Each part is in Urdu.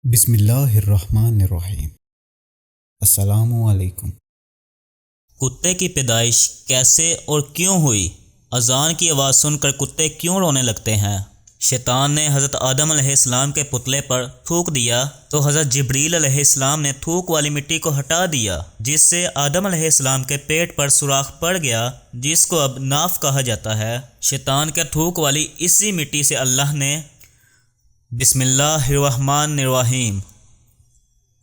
بسم اللہ الرحمن الرحیم۔ السلام علیکم۔ کتے کی پیدائش کیسے اور کیوں ہوئی؟ اذان کی آواز سن کر کتے کیوں رونے لگتے ہیں؟ شیطان نے حضرت آدم علیہ السلام کے پتلے پر تھوک دیا تو حضرت جبریل علیہ السلام نے تھوک والی مٹی کو ہٹا دیا، جس سے آدم علیہ السلام کے پیٹ پر سوراخ پڑ گیا، جس کو اب ناف کہا جاتا ہے۔ شیطان کے تھوک والی اسی مٹی سے اللہ نے بسم اللہ الرحمن الرحیم۔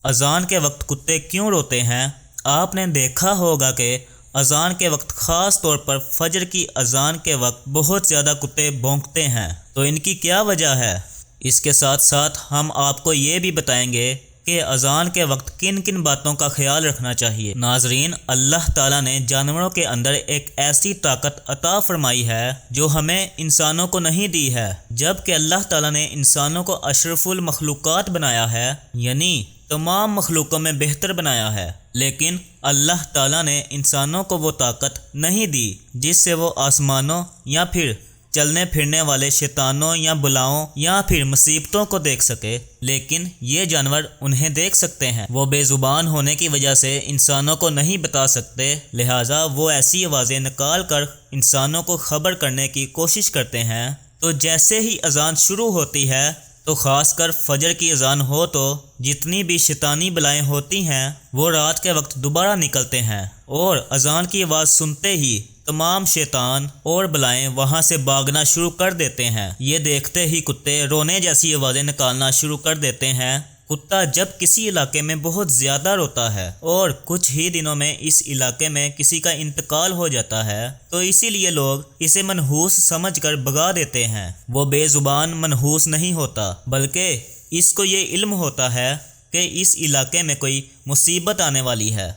اذان کے وقت کتے کیوں روتے ہیں؟ آپ نے دیکھا ہوگا کہ اذان کے وقت، خاص طور پر فجر کی اذان کے وقت، بہت زیادہ کتے بھونکتے ہیں۔ تو ان کی کیا وجہ ہے؟ اس کے ساتھ ساتھ ہم آپ کو یہ بھی بتائیں گے کہ اذان کے وقت کن کن باتوں کا خیال رکھنا چاہیے۔ ناظرین، اللہ تعالیٰ نے جانوروں کے اندر ایک ایسی طاقت عطا فرمائی ہے جو ہمیں انسانوں کو نہیں دی ہے، جبکہ اللہ تعالیٰ نے انسانوں کو اشرف المخلوقات بنایا ہے، یعنی تمام مخلوقوں میں بہتر بنایا ہے، لیکن اللہ تعالیٰ نے انسانوں کو وہ طاقت نہیں دی جس سے وہ آسمانوں یا پھر چلنے پھرنے والے شیطانوں یا بلاؤں یا پھر مصیبتوں کو دیکھ سکے، لیکن یہ جانور انہیں دیکھ سکتے ہیں۔ وہ بے زبان ہونے کی وجہ سے انسانوں کو نہیں بتا سکتے، لہٰذا وہ ایسی آوازیں نکال کر انسانوں کو خبر کرنے کی کوشش کرتے ہیں۔ تو جیسے ہی اذان شروع ہوتی ہے، تو خاص کر فجر کی اذان ہو، تو جتنی بھی شیطانی بلائیں ہوتی ہیں وہ رات کے وقت دوبارہ نکلتے ہیں، اور اذان کی آواز سنتے ہی تمام شیطان اور بلائیں وہاں سے بھاگنا شروع کر دیتے ہیں۔ یہ دیکھتے ہی کتے رونے جیسی آوازیں نکالنا شروع کر دیتے ہیں۔ کتا جب کسی علاقے میں بہت زیادہ روتا ہے اور کچھ ہی دنوں میں اس علاقے میں کسی کا انتقال ہو جاتا ہے، تو اسی لیے لوگ اسے منحوس سمجھ کر بھگا دیتے ہیں۔ وہ بے زبان منحوس نہیں ہوتا، بلکہ اس کو یہ علم ہوتا ہے کہ اس علاقے میں کوئی مصیبت آنے والی ہے،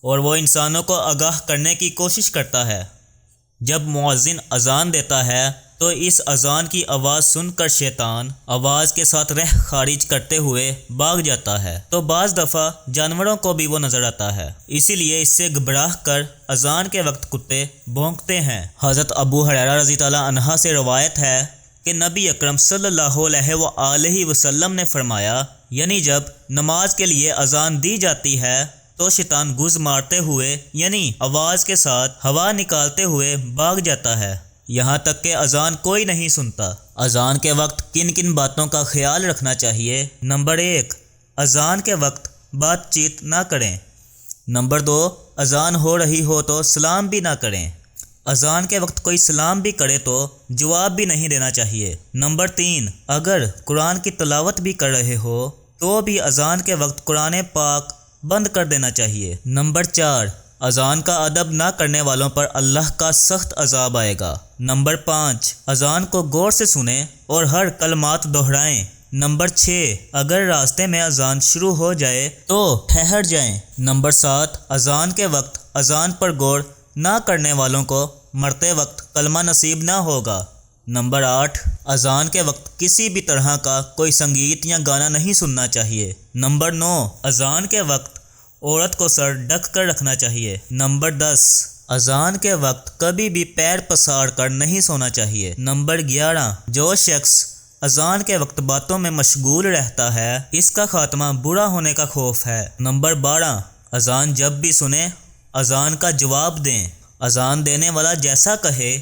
اور وہ انسانوں کو آگاہ کرنے کی کوشش کرتا ہے۔ جب مؤذن اذان دیتا ہے تو اس اذان کی آواز سن کر شیطان آواز کے ساتھ رہ خارج کرتے ہوئے بھاگ جاتا ہے، تو بعض دفعہ جانوروں کو بھی وہ نظر آتا ہے، اسی لیے اس سے گھبرا کر اذان کے وقت کتے بھونکتے ہیں۔ حضرت ابو ہریرہ رضی اللہ عنہ سے روایت ہے کہ نبی اکرم صلی اللہ علیہ وآلہ وسلم نے فرمایا، یعنی جب نماز کے لیے اذان دی جاتی ہے تو شیطان گز مارتے ہوئے، یعنی آواز کے ساتھ ہوا نکالتے ہوئے بھاگ جاتا ہے، یہاں تک کہ اذان کوئی نہیں سنتا۔ اذان کے وقت کن کن باتوں کا خیال رکھنا چاہیے؟ نمبر 1، اذان کے وقت بات چیت نہ کریں۔ نمبر 2، اذان ہو رہی ہو تو سلام بھی نہ کریں۔ اذان کے وقت کوئی سلام بھی کرے تو جواب بھی نہیں دینا چاہیے۔ نمبر 3، اگر قرآن کی تلاوت بھی کر رہے ہو تو بھی اذان کے وقت قرآن پاک بند کر دینا چاہیے۔ نمبر 4، اذان کا ادب نہ کرنے والوں پر اللہ کا سخت عذاب آئے گا۔ نمبر 5، اذان کو غور سے سنیں اور ہر کلمات دہرائیں۔ نمبر 6، اگر راستے میں اذان شروع ہو جائے تو ٹھہر جائیں۔ نمبر 7، اذان کے وقت اذان پر غور نہ کرنے والوں کو مرتے وقت کلمہ نصیب نہ ہوگا۔ نمبر 8، اذان کے وقت کسی بھی طرح کا کوئی سنگیت یا گانا نہیں سننا چاہیے۔ نمبر 9، اذان کے وقت عورت کو سر ڈھک کر رکھنا چاہیے۔ نمبر 10، اذان کے وقت کبھی بھی پیر پسار کر نہیں سونا چاہیے۔ نمبر 11، جو شخص اذان کے وقت باتوں میں مشغول رہتا ہے، اس کا خاتمہ برا ہونے کا خوف ہے۔ نمبر 12، اذان جب بھی سنیں اذان کا جواب دیں۔ اذان دینے والا جیسا کہے،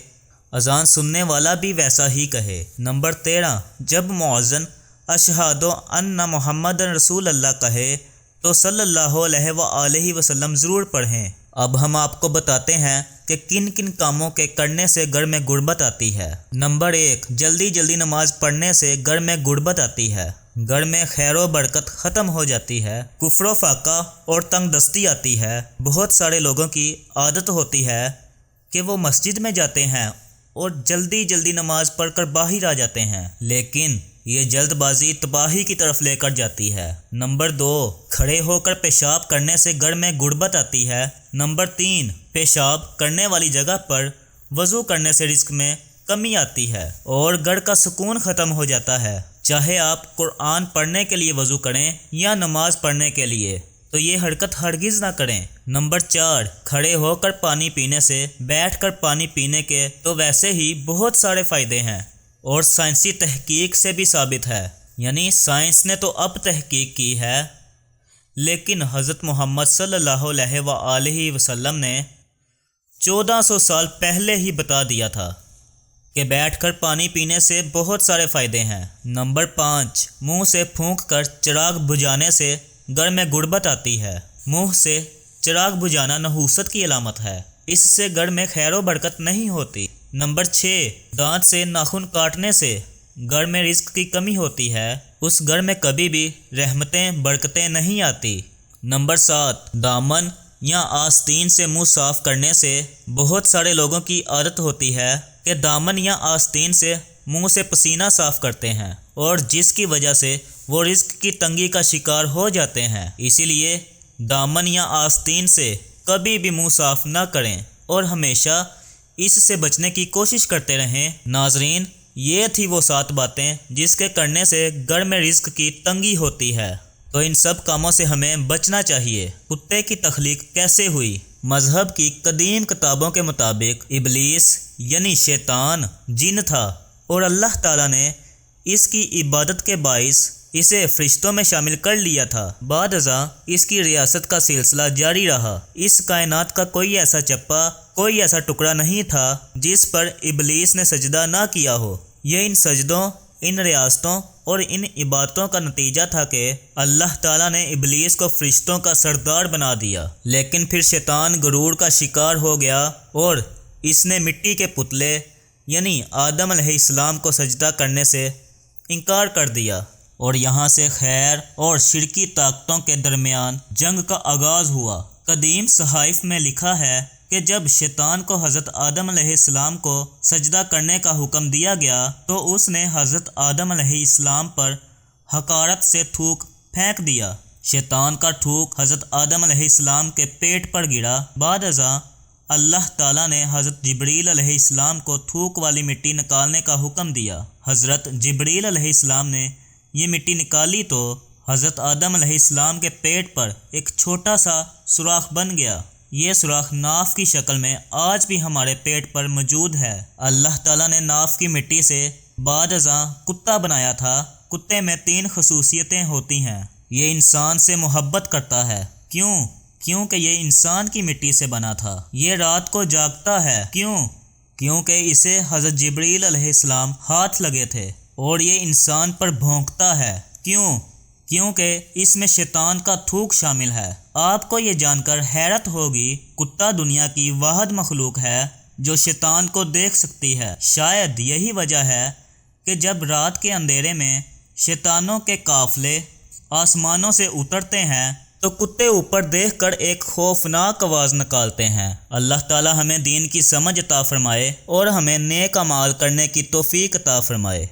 اذان سننے والا بھی ویسا ہی کہے۔ نمبر 13، جب مؤذن اشہد ان محمد رسول اللہ کہے تو صلی اللہ علیہ وآلہ وسلم ضرور پڑھیں۔ اب ہم آپ کو بتاتے ہیں کہ کن کن کاموں کے کرنے سے گھر میں غربت آتی ہے۔ نمبر 1، جلدی جلدی نماز پڑھنے سے گھر میں غربت آتی ہے، گھر میں خیر و برکت ختم ہو جاتی ہے، کفر و فاقہ اور تنگ دستی آتی ہے۔ بہت سارے لوگوں کی عادت ہوتی ہے کہ وہ مسجد میں جاتے ہیں اور جلدی جلدی نماز پڑھ کر باہر آ جاتے ہیں، لیکن یہ جلد بازی تباہی کی طرف لے کر جاتی ہے۔ نمبر 2، کھڑے ہو کر پیشاب کرنے سے گھر میں غربت آتی ہے۔ نمبر 3، پیشاب کرنے والی جگہ پر وضو کرنے سے رزق میں کمی آتی ہے اور گھر کا سکون ختم ہو جاتا ہے۔ چاہے آپ قرآن پڑھنے کے لیے وضو کریں یا نماز پڑھنے کے لیے، تو یہ حرکت ہرگز نہ کریں۔ نمبر 4، کھڑے ہو کر پانی پینے سے بیٹھ کر پانی پینے کے تو ویسے ہی بہت سارے فائدے ہیں، اور سائنسی تحقیق سے بھی ثابت ہے یعنی سائنس نے تو اب تحقیق کی ہے، لیکن حضرت محمد صلی اللہ علیہ وآلہ وسلم نے 1400 سال پہلے ہی بتا دیا تھا کہ بیٹھ کر پانی پینے سے بہت سارے فائدے ہیں۔ نمبر 5، منہ سے پھونک کر چراغ بجھانے سے گھر میں غربت آتی ہے۔ منہ سے چراغ بجھانا نحوست کی علامت ہے، اس سے گھر میں خیر و برکت نہیں ہوتی۔ نمبر 6، دانت سے ناخن کاٹنے سے گھر میں رزق کی کمی ہوتی ہے، اس گھر میں کبھی بھی رحمتیں برکتیں نہیں آتی۔ نمبر 7، دامن یا آستین سے منہ صاف کرنے سے بہت سارے لوگوں کی عادت ہوتی ہے کہ دامن یا آستین سے منہ سے پسینہ صاف کرتے ہیں، اور جس کی وجہ سے وہ رزق کی تنگی کا شکار ہو جاتے ہیں۔ اسی لیے دامن یا آستین سے کبھی بھی منہ صاف نہ کریں اور ہمیشہ اس سے بچنے کی کوشش کرتے رہیں۔ ناظرین، یہ تھی وہ 7 باتیں جس کے کرنے سے گھر میں رزق کی تنگی ہوتی ہے، تو ان سب کاموں سے ہمیں بچنا چاہیے۔ کتے کی تخلیق کیسے ہوئی؟ مذہب کی قدیم کتابوں کے مطابق ابلیس یعنی شیطان جن تھا، اور اللہ تعالیٰ نے اس کی عبادت کے باعث اسے فرشتوں میں شامل کر لیا تھا۔ بعد ازاں اس کی ریاست کا سلسلہ جاری رہا۔ اس کائنات کا کوئی ایسا چپا، کوئی ایسا ٹکڑا نہیں تھا جس پر ابلیس نے سجدہ نہ کیا ہو۔ یہ ان سجدوں، ان ریاستوں اور ان عبادتوں کا نتیجہ تھا کہ اللہ تعالیٰ نے ابلیس کو فرشتوں کا سردار بنا دیا، لیکن پھر شیطان غرور کا شکار ہو گیا اور اس نے مٹی کے پتلے یعنی آدم علیہ السلام کو سجدہ کرنے سے انکار کر دیا، اور یہاں سے خیر اور شرکی طاقتوں کے درمیان جنگ کا آغاز ہوا۔ قدیم صحائف میں لکھا ہے کہ جب شیطان کو حضرت آدم علیہ السلام کو سجدہ کرنے کا حکم دیا گیا تو اس نے حضرت آدم علیہ السلام پر حقارت سے تھوک پھینک دیا۔ شیطان کا تھوک حضرت آدم علیہ السلام کے پیٹ پر گرا۔ بعد ازاں اللہ تعالیٰ نے حضرت جبریل علیہ السلام کو تھوک والی مٹی نکالنے کا حکم دیا۔ حضرت جبریل علیہ السلام نے یہ مٹی نکالی تو حضرت آدم علیہ السلام کے پیٹ پر ایک چھوٹا سا سوراخ بن گیا۔ یہ سوراخ ناف کی شکل میں آج بھی ہمارے پیٹ پر موجود ہے۔ اللہ تعالیٰ نے ناف کی مٹی سے بعد ازاں کتا بنایا تھا۔ کتے میں 3 خصوصیتیں ہوتی ہیں۔ یہ انسان سے محبت کرتا ہے۔ کیونکہ یہ انسان کی مٹی سے بنا تھا۔ یہ رات کو جاگتا ہے۔ کیونکہ اسے حضرت جبریل علیہ السلام ہاتھ لگے تھے۔ اور یہ انسان پر بھونکتا ہے۔ کیونکہ اس میں شیطان کا تھوک شامل ہے۔ آپ کو یہ جان کر حیرت ہوگی، کتا دنیا کی واحد مخلوق ہے جو شیطان کو دیکھ سکتی ہے۔ شاید یہی وجہ ہے کہ جب رات کے اندھیرے میں شیطانوں کے قافلے آسمانوں سے اترتے ہیں تو کتے اوپر دیکھ کر ایک خوفناک آواز نکالتے ہیں۔ اللہ تعالی ہمیں دین کی سمجھ عطا فرمائے اور ہمیں نیک اعمال کرنے کی توفیق عطا فرمائے۔